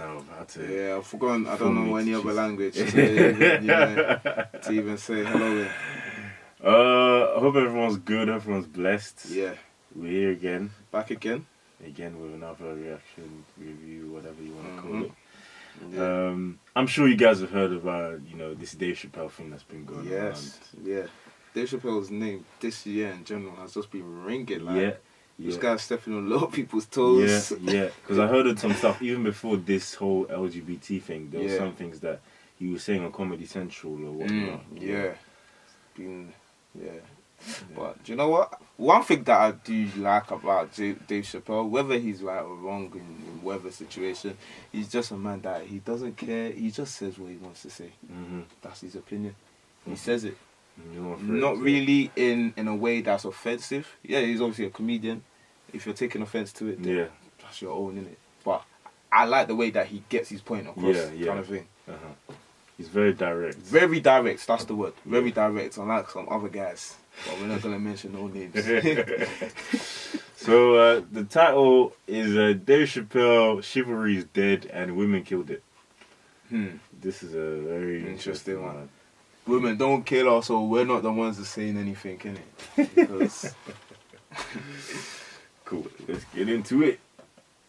know how to. Yeah, I've forgotten. I don't know any other language to even say hello in. I hope everyone's good. Everyone's blessed. Yeah. We're here again. Back again. Again with another reaction, review, whatever you want to call it. Yeah. I'm sure you guys have heard about, this Dave Chapelle thing that's been going around. Yeah. Dave Chappelle's name this year in general has just been ringing. Like, this guy's stepping on a lot of people's toes. Yeah. Because I heard some stuff even before this whole LGBT thing. There were some things that he was saying on Comedy Central or whatnot. It's been, But do you know what? One thing that I do like about Dave Chappelle, whether he's right or wrong in whatever situation, he's just a man that he doesn't care. He just says what he wants to say. That's his opinion. He says it. Not really in a way that's offensive. Yeah, he's obviously a comedian. If you're taking offense to it, then that's your own, innit? But I like the way that he gets his point across, kind of thing. He's very direct. Very direct, that's the word. Very direct, unlike some other guys. But we're not going to mention no names. So, the title is Dave Chapelle, Chivalry is Dead and Women Killed It. This is a very interesting one. Women don't kill us, so we're not the ones that's saying anything, innit? Because... Cool, let's get into it.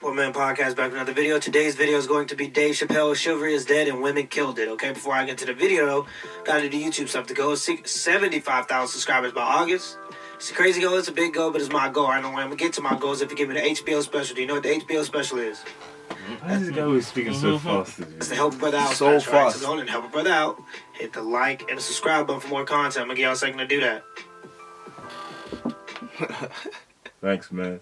Man Podcast back with another video. Today's video is going to be Dave Chappelle, Chivalry is Dead and Women Killed It. Okay, before I get to the video, gotta do YouTube stuff to go. 75,000 subscribers by August. It's a crazy goal, it's a big goal, but it's my goal. I know when I'm gonna get to my goals if you give me the HBO special. Do you know what the HBO special is? Why is this guy always speaking so fast? It's to help a brother out. So fast. Right? So go on and help a brother out. Hit the like and the subscribe button for more content. I'm gonna give y'all a second to do that. Thanks, man.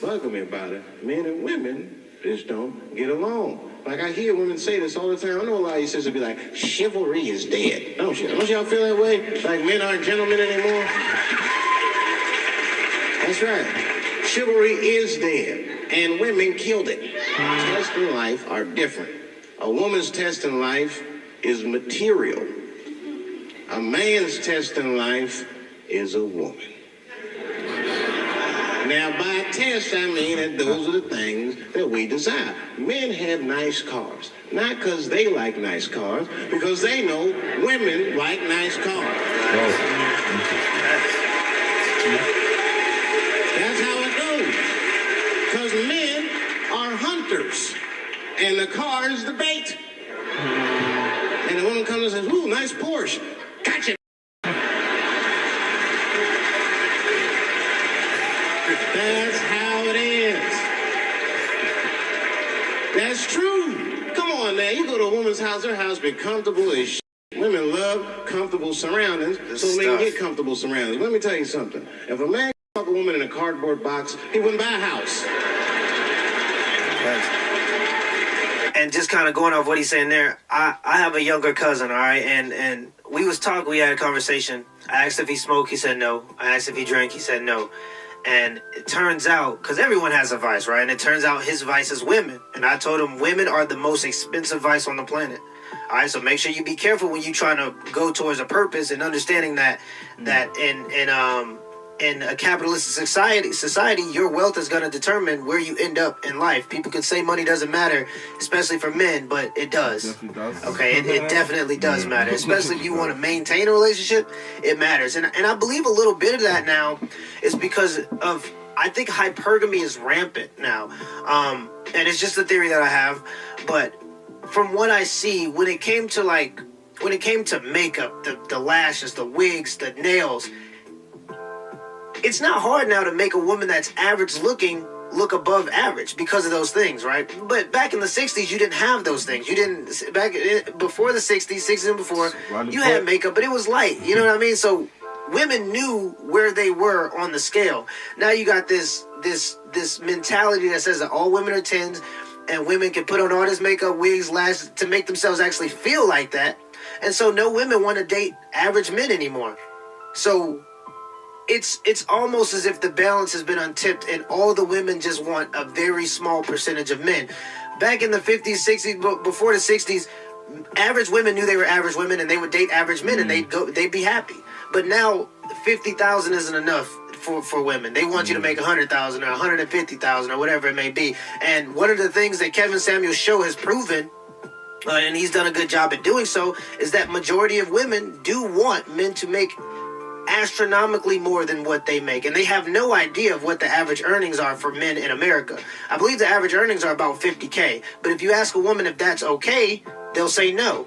Bugging me about it. Men and women just don't get along. Like I hear women say this all the time. I know a lot of you sisters be like, chivalry is dead. Don't you? Don't y'all feel that way? Like men aren't gentlemen anymore? That's right. Chivalry is dead. And women killed it. Tests in life are different. A woman's test in life is material. A man's test in life is a woman. Now, by test, I mean that those are the things that we desire. Men have nice cars. Not because they like nice cars, because they know women like nice cars. That's how it goes. Because men are hunters, and the car is the bait. And the woman comes and says, ooh, nice Porsche. Gotcha. That's how it is. That's true. Come on now, you go to a woman's house, her house be comfortable as shit. Women love comfortable surroundings, so men get comfortable surroundings. Let me tell you something. If a man fuck a woman in a cardboard box, he wouldn't buy a house. And just kind of going off what he's saying there, I have a younger cousin, all right? And we had a conversation. I asked if he smoked, he said no. I asked if he drank, he said no. And it turns out, because everyone has a vice, right? And it turns out his vice is women. And I told him women are the most expensive vice on the planet. All right, so make sure you be careful when you trying to go towards a purpose and understanding that in a capitalistic society, your wealth is going to determine where you end up in life. People could say money doesn't matter, especially for men, but it does. It definitely does. Okay, it definitely does matter, especially if you want to maintain a relationship. It matters, and I believe a little bit of that now is because of, I think hypergamy is rampant now, and it's just a theory that I have. But from what I see, when it came to makeup, the lashes, the wigs, the nails. It's not hard now to make a woman that's average looking look above average because of those things, right? But back in the 60s, you didn't have those things. You didn't, before the 60s and before, you had makeup, but it was light. You know what I mean? So women knew where they were on the scale. Now you got this mentality that says that all women are 10s and women can put on all this makeup, wigs, lashes to make themselves actually feel like that. And so no women want to date average men anymore. So it's almost as if the balance has been untipped and all the women just want a very small percentage of men. Back in the 50s, 60s, before the 60s, average women knew they were average women and they would date average men and they'd be happy. But now 50,000 isn't enough. for women. They want you to make 100,000 or 150,000 or whatever it may be. And one of the things that Kevin Samuels' show has proven, and he's done a good job at doing so, is that majority of women do want men to make astronomically more than what they make, and they have no idea of what the average earnings are for men in America. I believe the average earnings are about 50K, but if you ask a woman if that's okay, they'll say no.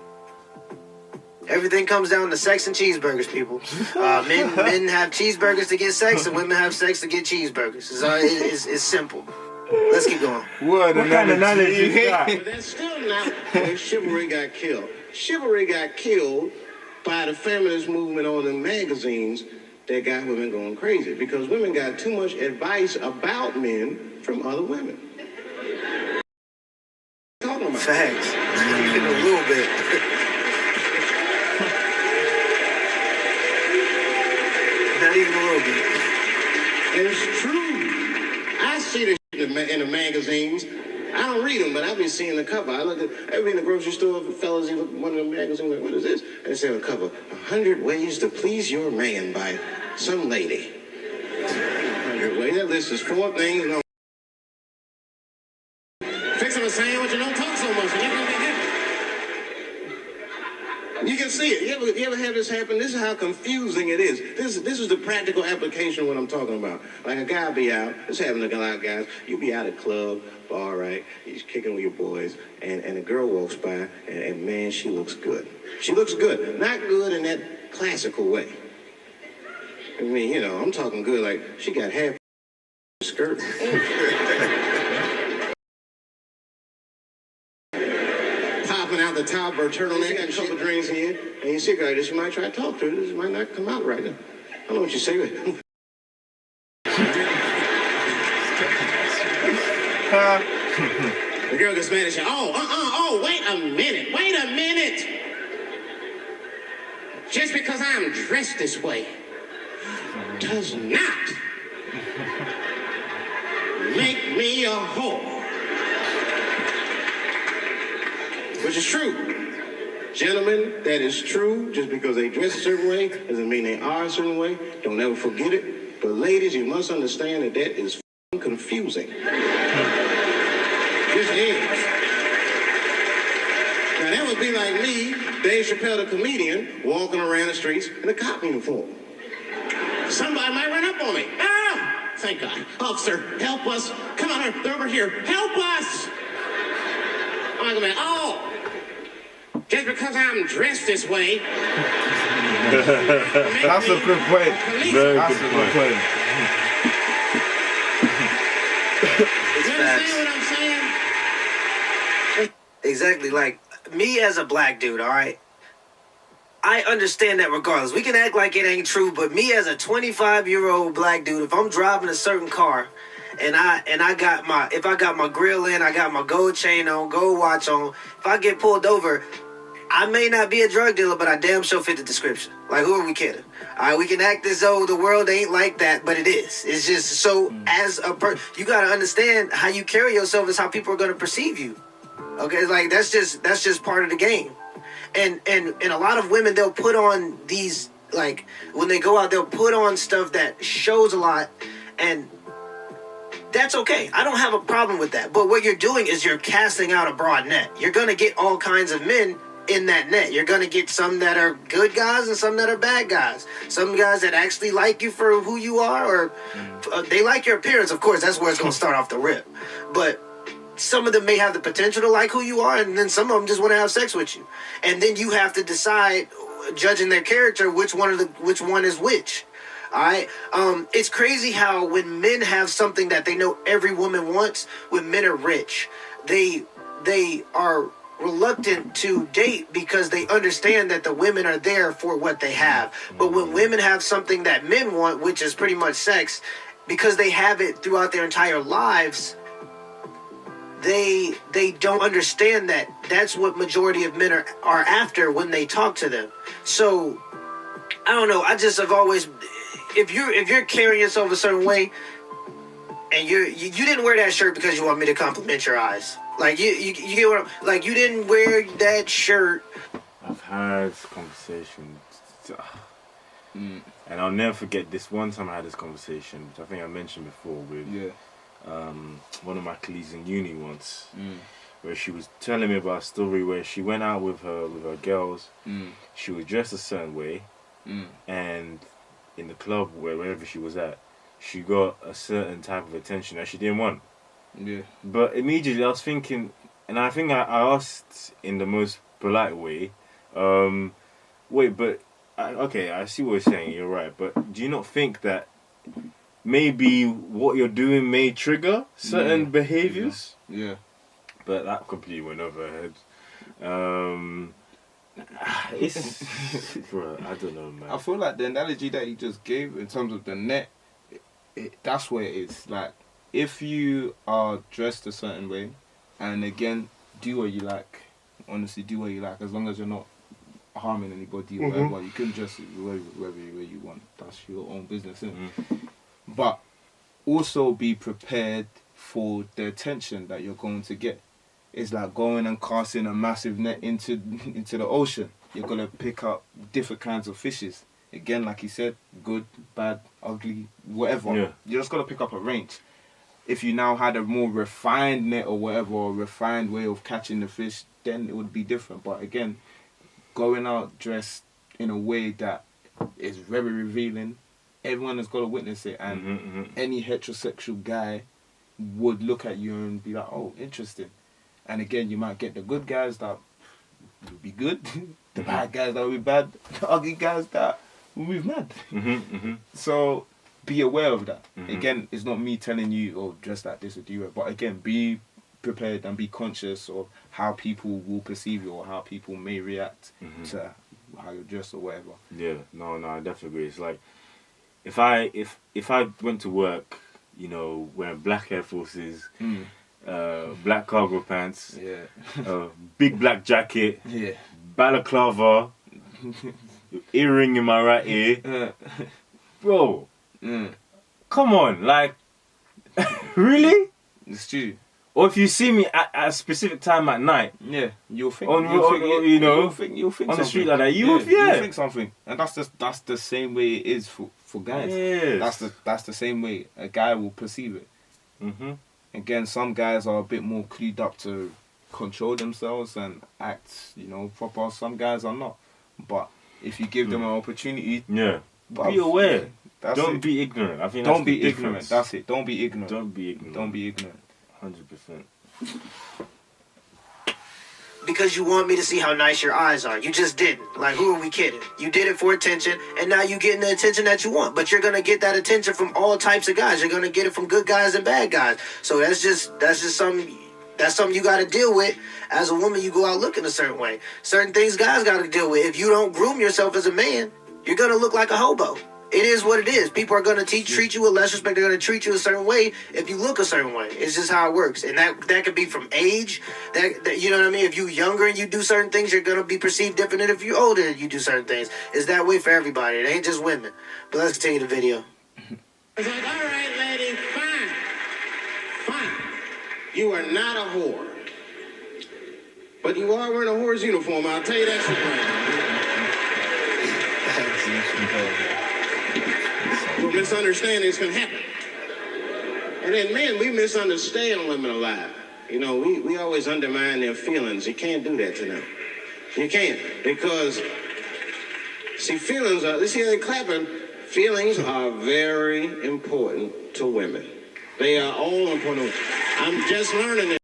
Everything comes down to sex and cheeseburgers, people. Men have cheeseburgers to get sex, and women have sex to get cheeseburgers. It's simple. Let's keep going. What kind of knowledge you got? But that's still not where chivalry got killed. Chivalry got killed by the feminist movement on the magazines that got women going crazy because women got too much advice about men from other women. Talking about Facts. Even a little bit. Not even a little bit. And it's true. I see this in the magazines. I don't read them, but I've been seeing the cover. I be in the grocery store, fellas, you look at one of the magazines, like, what is this? And they say on the cover, 100 Ways to Please Your Man by some lady. 100 ways. That list is 4 things. You know. Fix him a sandwich and don't talk so much. You can see it. You ever have this happen? This is how confusing it is. This is the practical application of what I'm talking about. Like a guy be out, this happened to a lot of guys. You be out at club, bar, right? He's kicking with your boys, and a girl walks by, and man, she looks good. She looks good. Not good in that classical way. I mean, you know, I'm talking good like she got half skirt. Out the top of her turtleneck, got a couple drinks in, and you see a guy that you might try to talk to. This might not come out right now. I don't know what you say. The girl gets mad and says, oh, wait a minute. Just because I'm dressed this way does not make me a whore. Which is true. Gentlemen, that is true. Just because they dress a certain way doesn't mean they are a certain way. Don't ever forget it. But ladies, you must understand that that is confusing. Just is. Now that would be like me, Dave Chapelle, the comedian, walking around the streets in a cop uniform. Somebody might run up on me. Ah! Thank God. Officer, help us. Come on, they're over here. Help us! I'm like, oh, just because I'm dressed this way. That's a good point. That's a good point. You understand what I'm saying? Exactly. Like, me as a black dude, all right? I understand that regardless. We can act like it ain't true, but me as a 25-year-old black dude, if I'm driving a certain car, and I got my grill in, I got my gold chain on, gold watch on. If I get pulled over, I may not be a drug dealer, but I damn sure fit the description. Like, who are we kidding? All right, we can act as though the world ain't like that, but it is. It's just so as a you gotta understand how you carry yourself is how people are gonna perceive you. Okay, like that's just part of the game. And a lot of women, they'll put on these, like, when they go out, they'll put on stuff that shows a lot, and that's okay. I don't have a problem with that. But what you're doing is you're casting out a broad net. You're going to get all kinds of men in that net. You're going to get some that are good guys and some that are bad guys. Some guys that actually like you for who you are, or they like your appearance. Of course, that's where it's going to start off the rip. But some of them may have the potential to like who you are, and then some of them just want to have sex with you. And then you have to decide, judging their character, which one is which. All right. It's crazy how when men have something that they know every woman wants, when men are rich, they are reluctant to date because they understand that the women are there for what they have. But when women have something that men want, which is pretty much sex, because they have it throughout their entire lives, they don't understand that that's what majority of men are after when they talk to them. So I don't know. I just have always, if you're carrying yourself a certain way, and you didn't wear that shirt because you want me to compliment your eyes. Like you get what I'm, like, you didn't wear that shirt. I've had conversations. And I'll never forget this one time I had this conversation, which I think I mentioned before, with one of my colleagues in uni once, where she was telling me about a story where she went out with her girls. She was dressed a certain way, and in the club, wherever she was at, she got a certain type of attention that she didn't want. Yeah. But immediately I was thinking, and I think I asked in the most polite way, wait, but okay, I see what you're saying, you're right, but do you not think that maybe what you're doing may trigger certain behaviors? Yeah. But that completely went over her head. It's bro, I don't know, man. I feel like the analogy that you just gave in terms of the net, that's where it is. Like, if you are dressed a certain way, and again, do what you like. Honestly, do what you like, as long as you're not harming anybody or whatever. You can dress wherever you want. That's your own business, isn't it? But also be prepared for the attention that you're going to get. It's like going and casting a massive net into the ocean. You're gonna pick up different kinds of fishes. Again, like you said, good, bad, ugly, whatever. Yeah. You're just gonna pick up a range. If you now had a more refined net or whatever, or a refined way of catching the fish, then it would be different. But again, going out dressed in a way that is very revealing, everyone has got to witness it, and any heterosexual guy would look at you and be like, oh, interesting. And again, you might get the good guys that will be good, the bad guys that will be bad, the ugly guys that will be mad. So be aware of that. Again, it's not me telling you, oh, dress like this or do it. But again, be prepared and be conscious of how people will perceive you or how people may react to how you're dressed or whatever. Yeah, no, I definitely agree. It's like, if I went to work, you know, wearing black Air Forces, black cargo pants, big black jacket, balaclava, earring in my right ear, bro, come on, like, really? It's true. Or if you see me at a specific time at night, you'll think, you'll think on the street like that, you'll think something, and that's the same way it is for guys. Yes. That's the same way a guy will perceive it. Again, some guys are a bit more clued up to control themselves and act, you know, proper. Some guys are not. But if you give them an opportunity, be aware. Don't it. be ignorant. I think don't be ignorant. That's it. Don't be ignorant. Don't be ignorant. Don't be ignorant. 100%. Because you want me to see how nice your eyes are. You just didn't. Like, who are we kidding? You did it for attention, and now you're getting the attention that you want. But you're going to get that attention from all types of guys. You're going to get it from good guys and bad guys. So that's just something you got to deal with. As a woman, you go out looking a certain way. Certain things guys got to deal with. If you don't groom yourself as a man, you're going to look like a hobo. It is what it is. People are going to treat you with less respect. They're going to treat you a certain way if you look a certain way. It's just how it works. And that could be from age. That you know what I mean? If you're younger and you do certain things, you're going to be perceived different than if you're older and you do certain things. It's that way for everybody. It ain't just women. But let's continue the video. It's like, all right, lady, fine. You are not a whore. But you are wearing a whore's uniform. I'll tell you that for misunderstandings can happen. And then men, we misunderstand women a lot. You know, we always undermine their feelings. You can't do that to them. You can't. Because, see, feelings are, see how they're clapping? Feelings are very important to women. They are all important. I'm just learning it.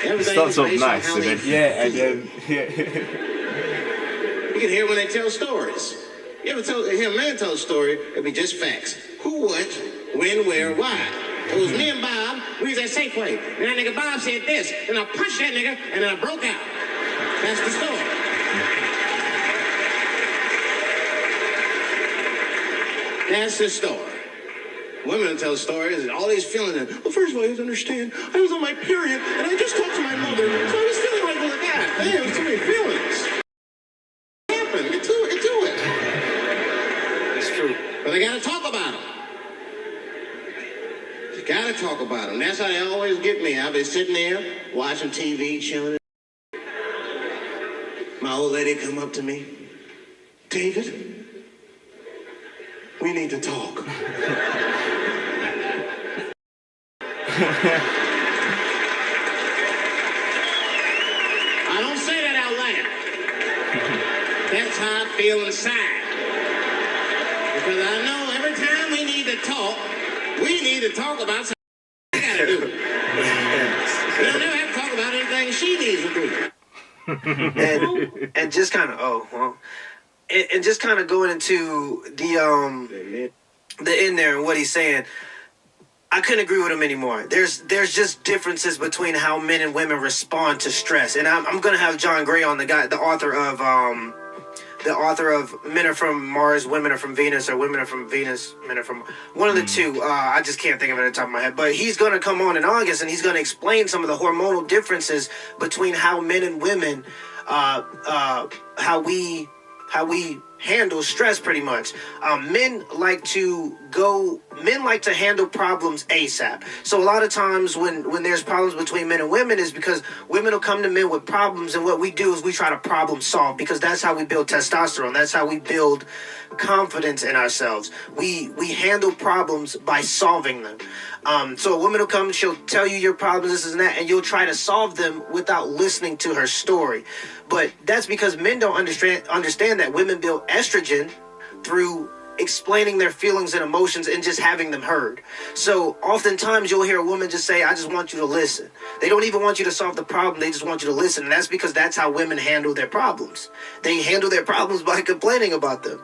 It starts off nice, and then, You can hear when they tell stories. You ever hear a man tell a story, it'll be just facts. Who, what, when, where, why. It was me and Bob, we was at Safeway. And that nigga Bob said this, and I punched that nigga, and then I broke out. That's the story. That's the story. Women tell stories and all these feelings. Well, first of all, you have to understand, I was on my period, and I just talked to my mother, so I was feeling like, well, God, damn, there's too many feelings. Get to it. It's true. But I gotta talk about them. You gotta talk about them. That's how they always get me. I'll be sitting there, watching TV, chilling. My old lady come up to me. David, we need to talk. I don't say that out loud. That's how I feel inside. Because I know every time we need to talk about something we gotta do. We don't never have to talk about anything she needs to do. and just kind of and just kind of going into the end there and what he's saying, I couldn't agree with him anymore. There's just differences between how men and women respond to stress, and I'm gonna have John Gray on, the author of Men Are From Mars, Women Are From Venus, or Women Are From Venus, Men Are From... One of the two. I just can't think of it at the top of my head. But he's going to come on in August, and he's going to explain some of the hormonal differences between how men and women, how we handle stress, pretty much. Men like to handle problems ASAP. So a lot of times when there's problems between men and women is because women will come to men with problems, and what we do is we try to problem solve, because that's how we build testosterone. That's how we build confidence in ourselves. We handle problems by solving them. So a woman will come, she'll tell you your problems, this and that, and you'll try to solve them without listening to her story. But that's because men don't understand that women build estrogen through explaining their feelings and emotions and just having them heard. So oftentimes you'll hear a woman just say, I just want you to listen. They don't even want you to solve the problem. They just want you to listen. And that's because that's how women handle their problems. They handle their problems by complaining about them.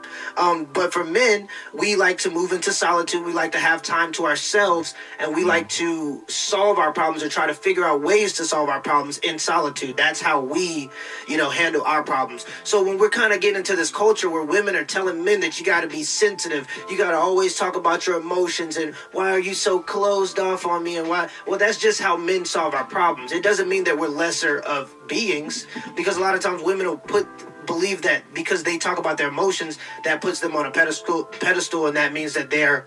But for men, we like to move into solitude. We like to have time to ourselves, and we like to solve our problems or try to figure out ways to solve our problems in solitude. That's how we, handle our problems. So when we're kind of getting into this culture where women are telling men that you got to be sensitive, you got to always talk about your emotions, and why are you so closed off on me, and why? Well, that's just how men solve our problems. It doesn't mean that we're lesser of beings, because a lot of times women will believe that because they talk about their emotions, that puts them on a pedestal, and that means that they're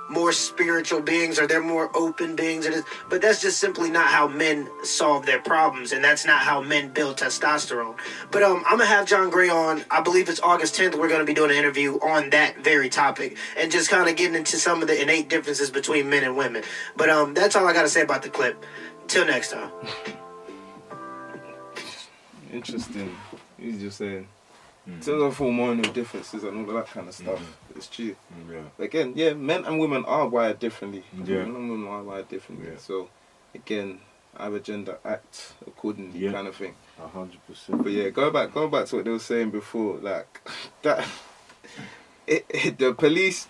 more spiritual beings, or they're more open beings. But that's just simply not how men solve their problems, and that's not how men build testosterone. But I'm gonna have John Gray on. I believe it's August 10th. We're gonna be doing an interview on that very topic, and just kind of getting into some of the innate differences between men and women. But that's all I gotta say about the clip. Till next time. Interesting. He's just saying, in terms of hormonal differences and all of that kind of stuff, it's true. Yeah. Again, men and women are wired differently. Yeah. Men and women are wired differently. Yeah. So, again, our gender act accordingly, kind of thing. 100%. But yeah, go back to what they were saying before, like that. The police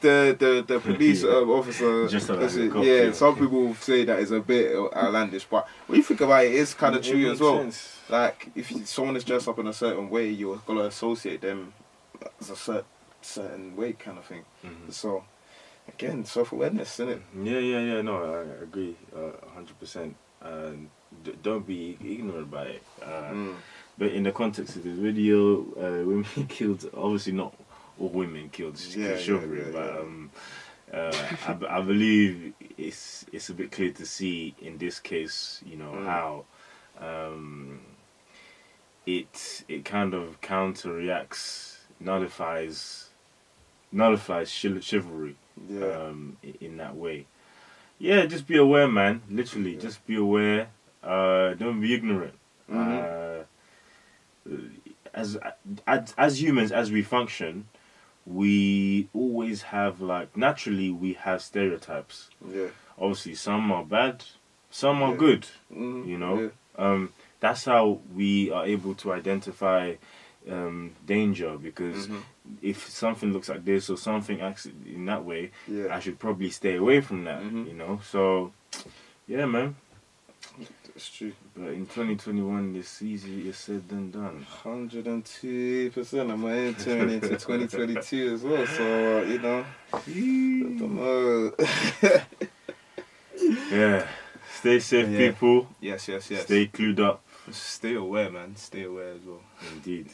officer. Just like some people say that is a bit outlandish, but when you think about it, it's kind of true as well. Sense. Like, if someone is dressed up in a certain way, you're gonna associate them as a certain way, kind of thing. So, again, self-awareness, isn't it? Yeah. No, I agree, 100%. Don't be ignorant by it. But in the context of this video, women killed. Obviously, not all women killed chivalry, but I believe it's a bit clear to see in this case, how. It kind of counterreacts, nullifies chivalry in that way. Yeah, just be aware, man. Literally, just be aware. Don't be ignorant. As humans, as we function, we always have, naturally we have stereotypes. Yeah. Obviously, some are bad, some are good. That's how we are able to identify danger, because if something looks like this or something acts in that way, I should probably stay away from that, So, yeah, man. That's true. But in 2021, it's easier said than done. 102%. I'm entering into 2022 as well, so, I don't know. Yeah. Stay safe, people. Yes. Stay clued up. Stay aware, man. Stay aware as well. Indeed.